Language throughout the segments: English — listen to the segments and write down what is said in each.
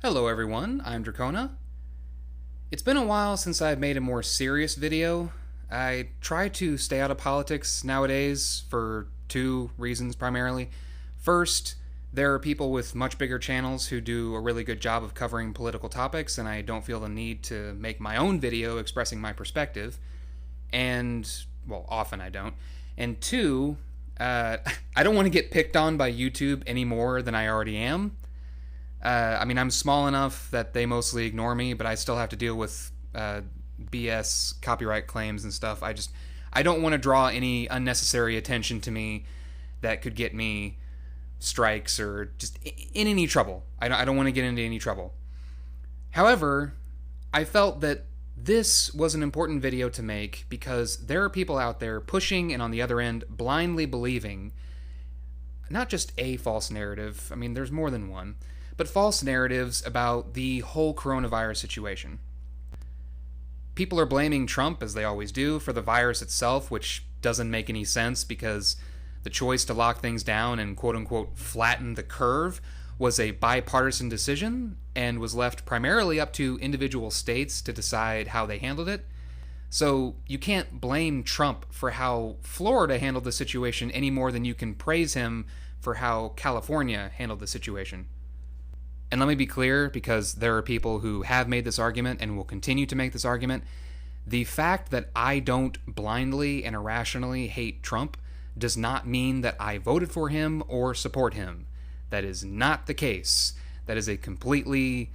Hello everyone, I'm Dracona. It's been a while since I've made a more serious video. I try to stay out of politics nowadays for two reasons primarily. First, there are people with much bigger channels who do a really good job of covering political topics, and I don't feel the need to make my own video expressing my perspective. And, well, often I don't. And two, I don't want to get picked on by YouTube any more than I already am. I'm small enough that they mostly ignore me, but I still have to deal with BS copyright claims and stuff. I don't want to draw any unnecessary attention to me that could get me strikes or just in any trouble. I don't want to get into any trouble. However, I felt that this was an important video to make because there are people out there pushing and on the other end blindly believing not just a false narrative, there's more than one, but false narratives about the whole coronavirus situation. People are blaming Trump, as they always do, for the virus itself, which doesn't make any sense because the choice to lock things down and quote-unquote flatten the curve was a bipartisan decision and was left primarily up to individual states to decide how they handled it. So you can't blame Trump for how Florida handled the situation any more than you can praise him for how California handled the situation. And let me be clear, because there are people who have made this argument and will continue to make this argument. The fact that I don't blindly and irrationally hate Trump does not mean that I voted for him or support him. That is not the case. That is a completely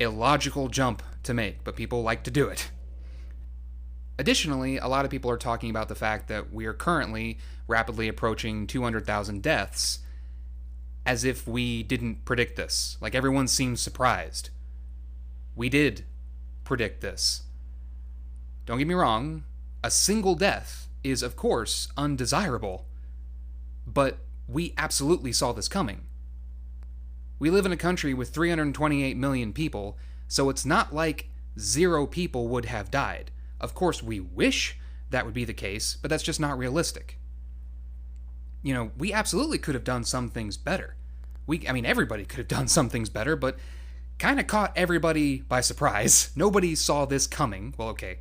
illogical jump to make, but people like to do it. Additionally, a lot of people are talking about the fact that we are currently rapidly approaching 200,000 deaths, as if we didn't predict this. Like, everyone seems surprised. We did predict this. Don't get me wrong, a single death is, of course, undesirable, but we absolutely saw this coming. We live in a country with 328 million people, so it's not like 0 people would have died. Of course, we wish that would be the case, but that's just not realistic. We absolutely could have done some things better. Everybody could have done some things better, but kind of caught everybody by surprise. Nobody saw this coming. Well, okay,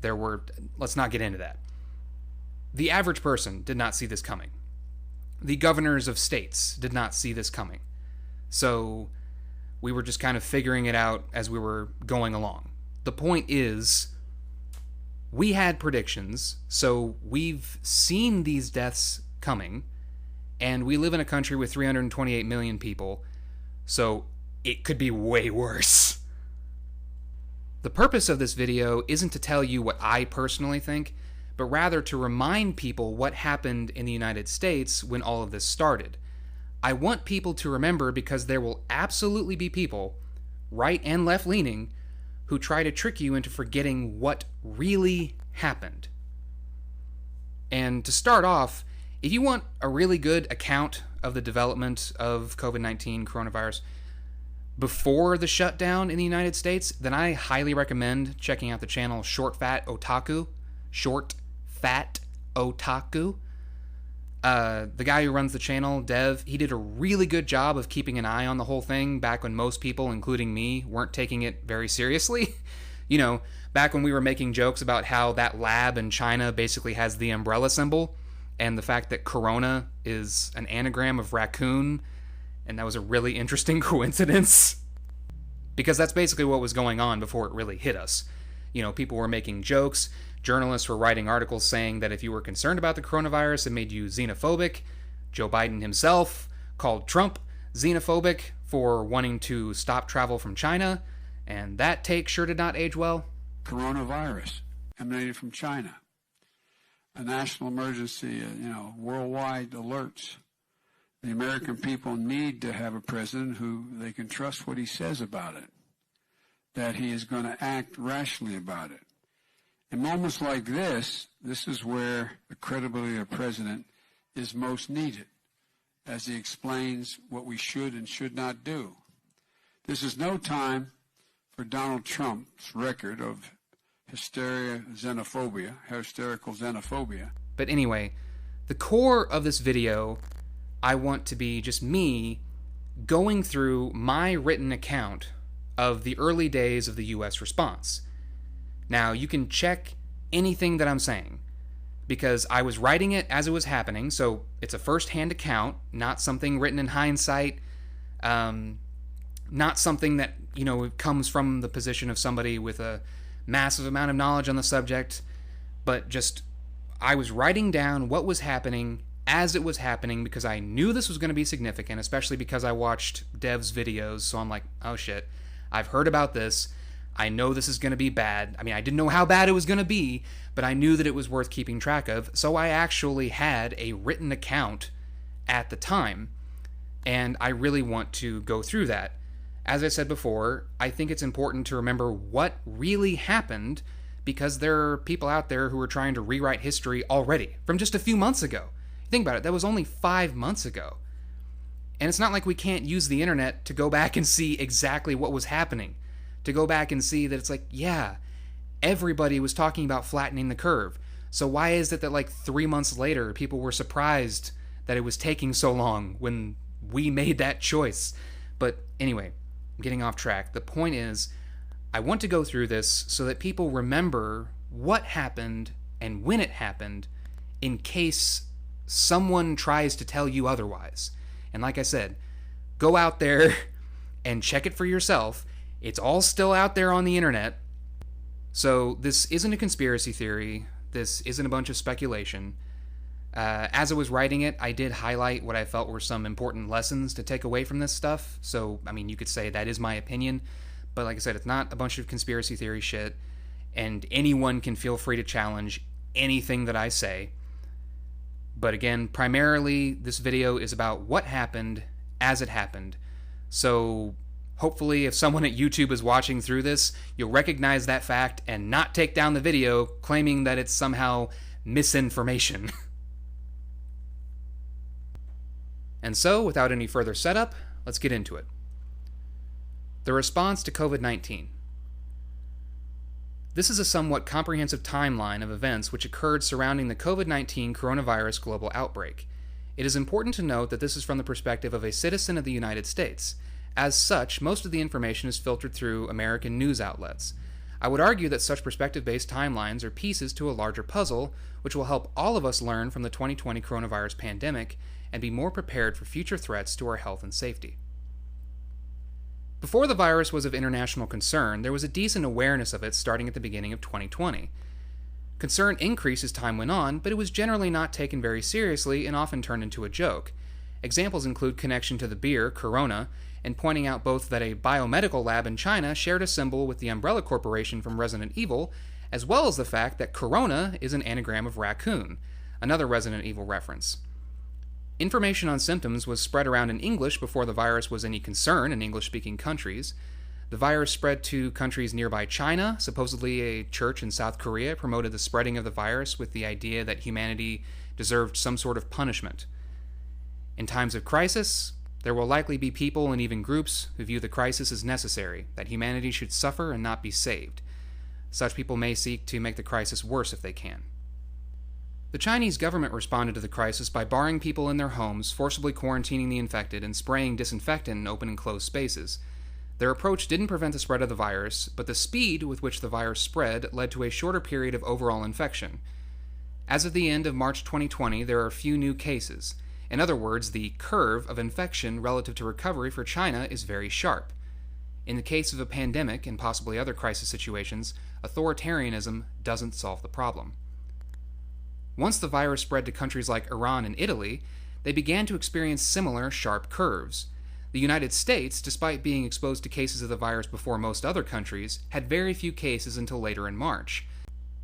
let's not get into that. The average person did not see this coming. The governors of states did not see this coming. So we were just kind of figuring it out as we were going along. The point is, we had predictions, so we've seen these deaths coming, and we live in a country with 328 million people, so it could be way worse. The purpose of this video isn't to tell you what I personally think, but rather to remind people what happened in the United States when all of this started. I want people to remember because there will absolutely be people, right and left-leaning, who try to trick you into forgetting what really happened. And to start off, if you want a really good account of the development of COVID-19 coronavirus before the shutdown in the United States, then I highly recommend checking out the channel Short Fat Otaku. The guy who runs the channel, Dev, he did a really good job of keeping an eye on the whole thing back when most people, including me, weren't taking it very seriously. Back when we were making jokes about how that lab in China basically has the umbrella symbol, and the fact that Corona is an anagram of raccoon, and that was a really interesting coincidence. Because that's basically what was going on before it really hit us. People were making jokes, journalists were writing articles saying that if you were concerned about the coronavirus, it made you xenophobic. Joe Biden himself called Trump xenophobic for wanting to stop travel from China, and that take sure did not age well. Coronavirus emanated from China. A national emergency, worldwide alerts. The American people need to have a president who they can trust what he says about it, that he is going to act rationally about it. In moments like this is where the credibility of the president is most needed, as he explains what we should and should not do. This is no time for Donald Trump's record of hysterical xenophobia. But anyway, the core of this video, I want to be just me going through my written account of the early days of the US response. Now, you can check anything that I'm saying, because I was writing it as it was happening, so it's a first-hand account, not something written in hindsight, not something that, comes from the position of somebody with a massive amount of knowledge on the subject, but just I was writing down what was happening as it was happening because I knew this was going to be significant, especially because I watched Dev's videos, so I'm like, oh shit, I've heard about this. I know this is going to be bad. I mean, I didn't know how bad it was going to be, but I knew that it was worth keeping track of, so I actually had a written account at the time, and I really want to go through that. As I said before, I think it's important to remember what really happened because there are people out there who are trying to rewrite history already from just a few months ago. Think about it, that was only 5 months ago. And it's not like we can't use the internet to go back and see exactly what was happening. To go back and see that it's like, yeah, everybody was talking about flattening the curve. So why is it that like 3 months later, people were surprised that it was taking so long when we made that choice? But anyway, I'm getting off track. The point is, I want to go through this so that people remember what happened and when it happened in case someone tries to tell you otherwise. And like I said, go out there and check it for yourself. It's all still out there on the internet. So this isn't a conspiracy theory. This isn't a bunch of speculation. As I was writing it, I did highlight what I felt were some important lessons to take away from this stuff. So, I mean, you could say that is my opinion. But like I said, it's not a bunch of conspiracy theory shit. And anyone can feel free to challenge anything that I say. But again, primarily, this video is about what happened as it happened. So hopefully, if someone at YouTube is watching through this, you'll recognize that fact and not take down the video claiming that it's somehow misinformation. And so, without any further setup, let's get into it. The response to COVID-19. This is a somewhat comprehensive timeline of events which occurred surrounding the COVID-19 coronavirus global outbreak. It is important to note that this is from the perspective of a citizen of the United States. As such, most of the information is filtered through American news outlets. I would argue that such perspective-based timelines are pieces to a larger puzzle, which will help all of us learn from the 2020 coronavirus pandemic and be more prepared for future threats to our health and safety. Before the virus was of international concern, there was a decent awareness of it starting at the beginning of 2020. Concern increased as time went on, but it was generally not taken very seriously and often turned into a joke. Examples include connection to the beer, Corona, and pointing out both that a biomedical lab in China shared a symbol with the Umbrella Corporation from Resident Evil, as well as the fact that Corona is an anagram of raccoon, another Resident Evil reference. Information on symptoms was spread around in English before the virus was any concern in English-speaking countries. The virus spread to countries nearby China. Supposedly, a church in South Korea promoted the spreading of the virus with the idea that humanity deserved some sort of punishment. In times of crisis, there will likely be people and even groups who view the crisis as necessary, that humanity should suffer and not be saved. Such people may seek to make the crisis worse if they can. The Chinese government responded to the crisis by barring people in their homes, forcibly quarantining the infected, and spraying disinfectant in open and closed spaces. Their approach didn't prevent the spread of the virus, but the speed with which the virus spread led to a shorter period of overall infection. As of the end of March 2020, there are few new cases. In other words, the curve of infection relative to recovery for China is very sharp. In the case of a pandemic and possibly other crisis situations, authoritarianism doesn't solve the problem. Once the virus spread to countries like Iran and Italy, they began to experience similar sharp curves. The United States, despite being exposed to cases of the virus before most other countries, had very few cases until later in March.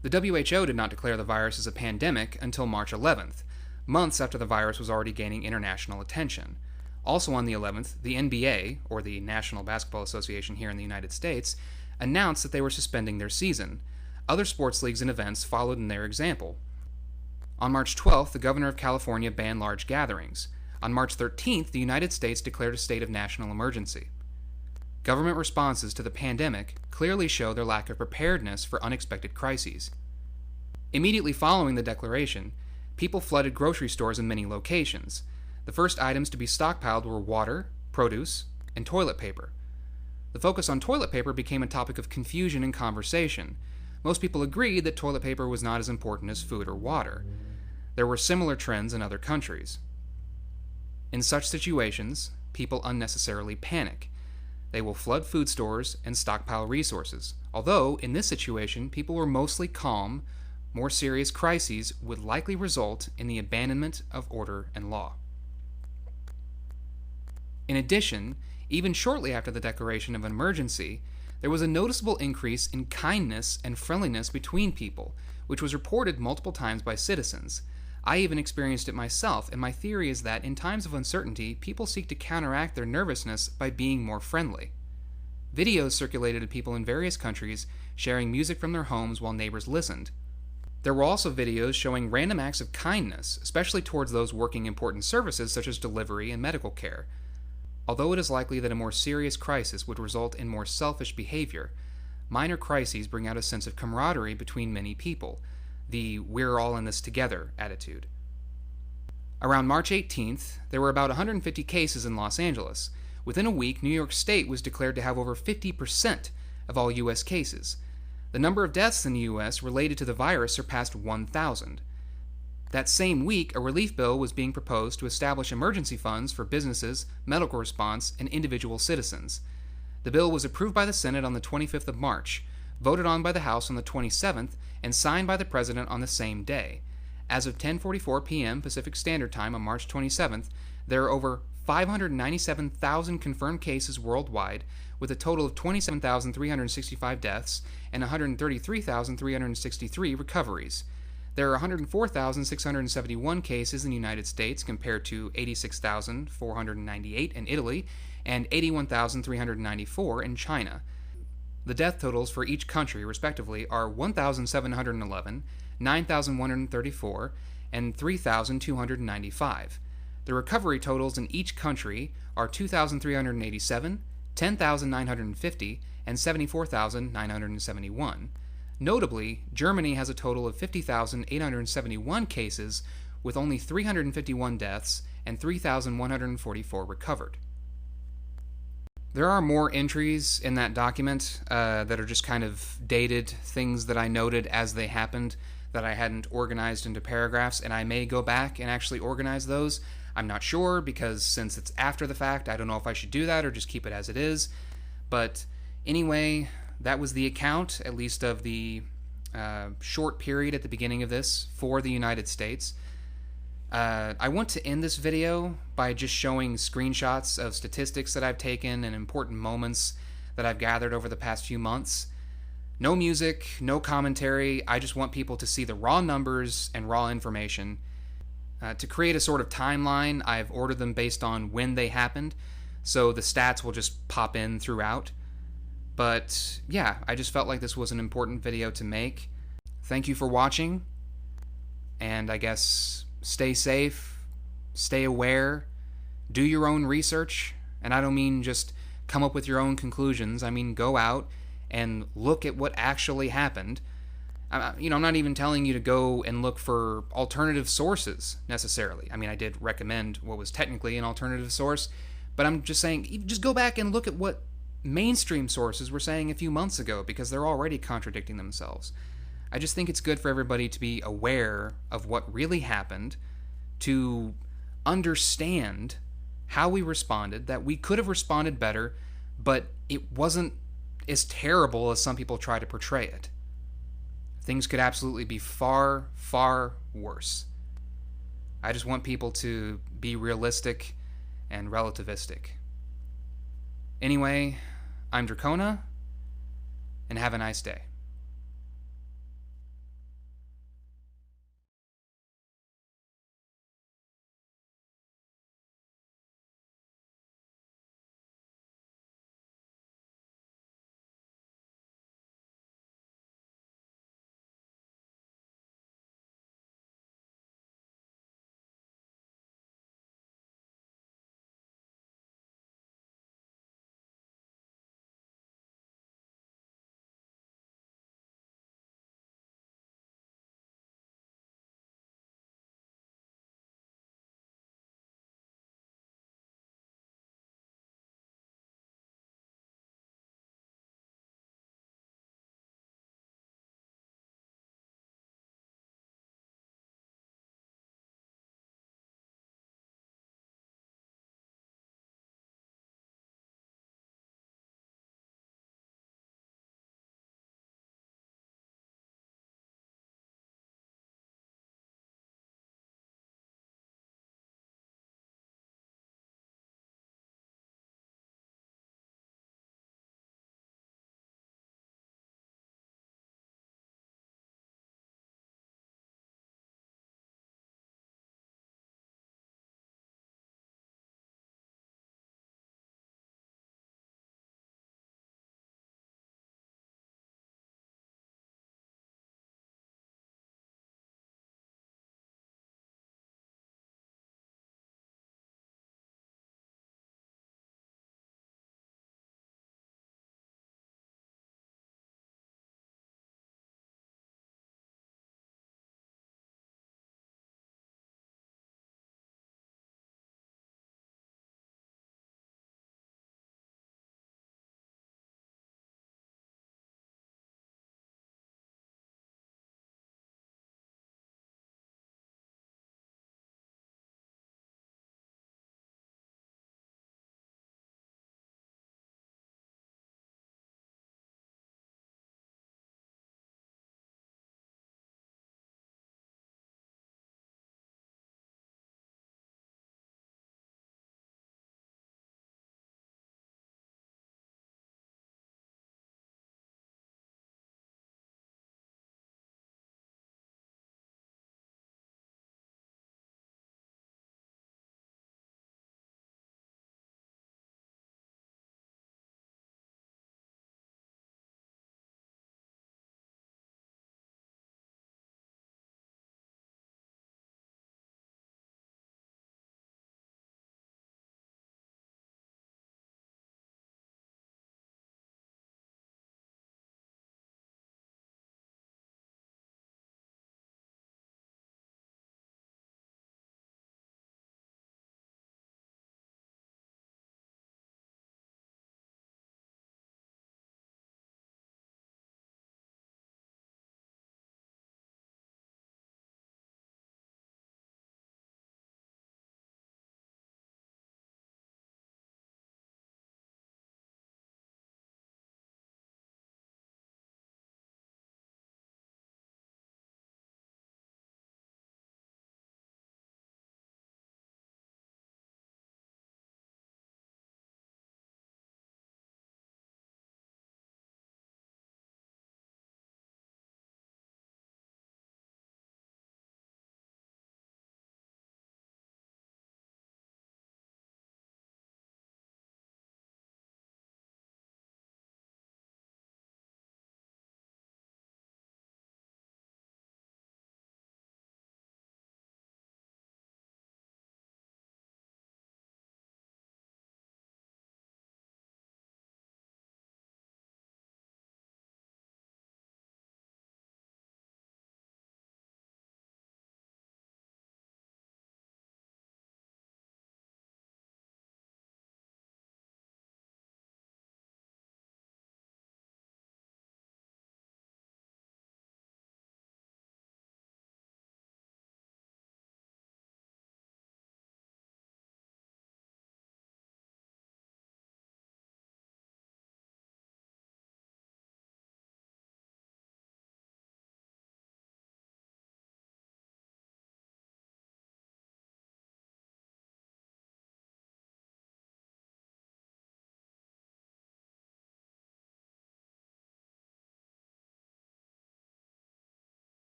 The WHO did not declare the virus as a pandemic until March 11th, months after the virus was already gaining international attention. Also on the 11th, the NBA, or the National Basketball Association here in the United States, announced that they were suspending their season. Other sports leagues and events followed in their example. On March 12th, the governor of California banned large gatherings. On March 13th, the United States declared a state of national emergency. Government responses to the pandemic clearly show their lack of preparedness for unexpected crises. Immediately following the declaration, people flooded grocery stores in many locations. The first items to be stockpiled were water, produce, and toilet paper. The focus on toilet paper became a topic of confusion and conversation. Most people agreed that toilet paper was not as important as food or water. There were similar trends in other countries. In such situations, people unnecessarily panic. They will flood food stores and stockpile resources. Although, in this situation, people were mostly calm, more serious crises would likely result in the abandonment of order and law. In addition, even shortly after the declaration of an emergency, there was a noticeable increase in kindness and friendliness between people, which was reported multiple times by citizens. I even experienced it myself, and my theory is that in times of uncertainty, people seek to counteract their nervousness by being more friendly. Videos circulated of people in various countries sharing music from their homes while neighbors listened. There were also videos showing random acts of kindness, especially towards those working important services such as delivery and medical care. Although it is likely that a more serious crisis would result in more selfish behavior, minor crises bring out a sense of camaraderie between many people, the "we're all in this together" attitude. Around March 18th, there were about 150 cases in Los Angeles. Within a week, New York State was declared to have over 50% of all U.S. cases. The number of deaths in the U.S. related to the virus surpassed 1,000. That same week, a relief bill was being proposed to establish emergency funds for businesses, medical response, and individual citizens. The bill was approved by the Senate on the 25th of March, voted on by the House on the 27th, and signed by the President on the same day. As of 10:44 p.m. Pacific Standard Time on March 27th, there are over 597,000 confirmed cases worldwide, with a total of 27,365 deaths and 133,363 recoveries. There are 104,671 cases in the United States compared to 86,498 in Italy and 81,394 in China. The death totals for each country, respectively, are 1,711, 9,134, and 3,295. The recovery totals in each country are 2,387, 10,950, and 74,971. Notably, Germany has a total of 50,871 cases, with only 351 deaths and 3,144 recovered. There are more entries in that document that are just kind of dated things that I noted as they happened that I hadn't organized into paragraphs, and I may go back and actually organize those. I'm not sure, because since it's after the fact, I don't know if I should do that or just keep it as it is. But anyway, that was the account, at least of the short period at the beginning of this for the United States. I want to end this video by just showing screenshots of statistics that I've taken and important moments that I've gathered over the past few months. No music, no commentary. I just want people to see the raw numbers and raw information. To create a sort of timeline, I've ordered them based on when they happened, so the stats will just pop in throughout. But yeah, I just felt like this was an important video to make. Thank you for watching, and I guess stay safe, stay aware, do your own research, and I don't mean just come up with your own conclusions. I mean go out and look at what actually happened. I'm not even telling you to go and look for alternative sources necessarily. I mean, I did recommend what was technically an alternative source, but I'm just saying, just go back and look at what mainstream sources were saying a few months ago, because they're already contradicting themselves. I just think it's good for everybody to be aware of what really happened, to understand how we responded, that we could have responded better, but it wasn't as terrible as some people try to portray it. Things could absolutely be far, far worse. I just want people to be realistic and relativistic. Anyway, I'm Dracona, and have a nice day.